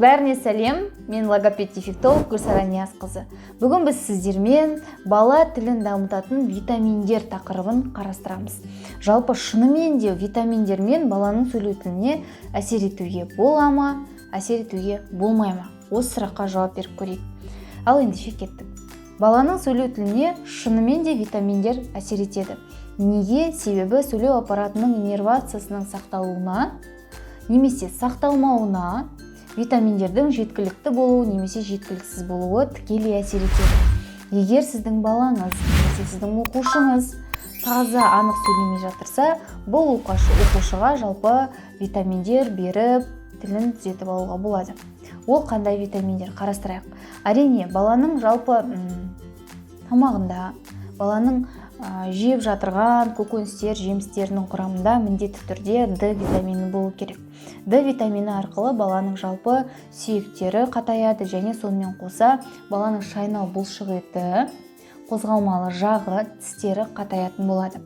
Бәріне сәлем, мен логопед-дефектолог Гүлсара Ниязқызы. Бүгін біз сіздермен бала тілін дамытатын витаминдер тақырыбын қарастырамыз. Жалпы шынымен де витаминдермен баланың сөйлеу тіліне әсер етуге бола ма, әсер етуге болмай ма? Осы сұраққа жауап беріп көрейік. Ал ендеше кеттік. Баланың сөйлеу тіліне шынымен де витаминдер әсер етеді. Неге? Себебі сөйлеу аппаратының иннервациясының сақталуына немесе сақталмауына витаминдердің жеткілікті болуы немесе жеткіліксіз болуы тікелей әсер етеді. Егер сіздің балаңыз немесе сіздің оқушыңыз таза анық сөйлемей жатырса, бұл оқушыға жалпы витаминдер беріп, тілін түзетіп алуға болады. Ол қандай витаминдер? Қарастырайық. Әрине, баланың жалпы тамағында, баланың жеп жатырған көкөністер, жемістерінің құрамында міндетті түрде D витамині болу керек. D витамині арқылы баланың жалпы сүйектері қатаяды және сонымен қоса баланың шайнау бұлшық еті, қозғалмалы жағы, тістері қатаятын болады.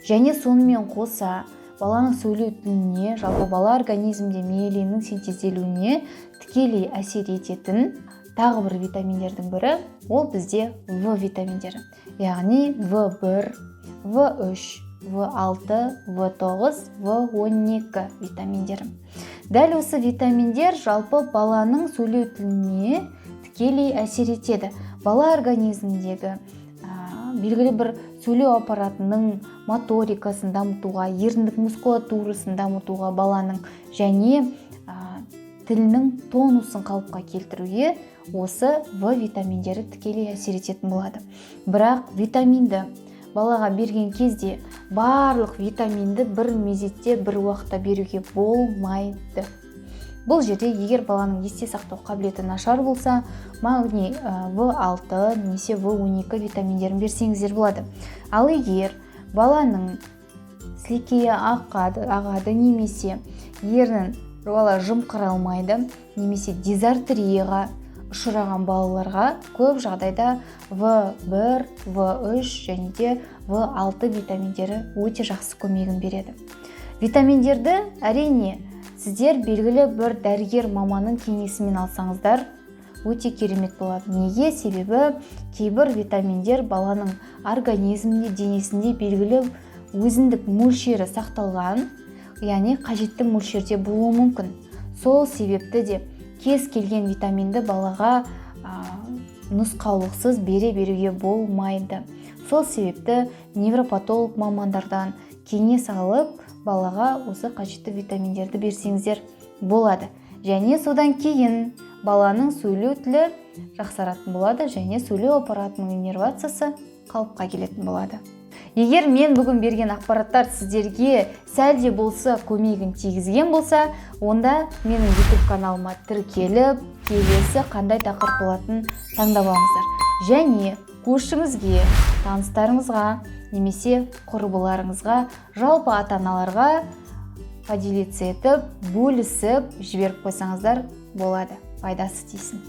Және сонымен қоса баланың сөйлеу тіліне, жалпы бала организмде миелиннің синтезделуіне тікелей әсер ететін тағы бір витаминдердің бірі ол бізде В витаминдері. Яғни В1, В3, В6, В9, В12 витаминдері. Дәл осы витаминдер жалпы баланың сөйлеу тіліне тікелей әсер етеді. Бала организмдегі белгілі бір сөйлеу аппаратының моторикасын дамытуға, еріндік мускулатурасын дамытуға, баланың және тілінің тонусын қалыпқа келтіруге осы В витаминдері тікелей әсер ететін болады. Бірақ витаминді балаға берген кезде барлық витаминді бір мезетте бір уақытта беруге болмайды. Бұл жерде егер баланың есте сақтау қабілеті нашар болса, магний В6 немесе В12 витаминдерін берсеңіздер болады. Ал егер баланың сілекейі ағады немесе ернін бала жымқыра алмайды, немесе дизартрияға ұшыраған балаларға көп жағдайда В1, В3 және де В6 витаминдері өте жақсы көмегін береді. Витаминдерді әрине сіздер белгілі бір дәрігер маманның кеңесімен алсаңыздар өте керемет болады. Неге? Себебі кейбір витаминдер баланың организмінде, денесінде белгілі өзіндік мөлшері сақталған, яғни қажетті мөлшерде болуы мүмкін. Сол себепті де кез келген витаминді балаға нұсқаулықсыз беруге болмайды. Сол себепті невропатолог мамандардан кеңес алып, балаға осы қажетті витаминдерді берсеңіздер болады. Және содан кейін баланың сөйлеу тілі жақсаратын болады және сөйлеу аппаратының иннервациясы қалыпқа келетін болады. Егер мен бүгін берген ақпараттар сіздерге сәлде болса көмегін тигізген болса, онда менің YouTube каналыма тіркеліп, келесі қандай тақырып болатынын таңдап алыңыздар. Және көршіңізге, таныстарыңызға, немесе құрбыларыңызға, жалпы ата-аналарға поделиться етіп, бөлісіп жіберіп қойсаңыздар болады. Пайдасы тисін.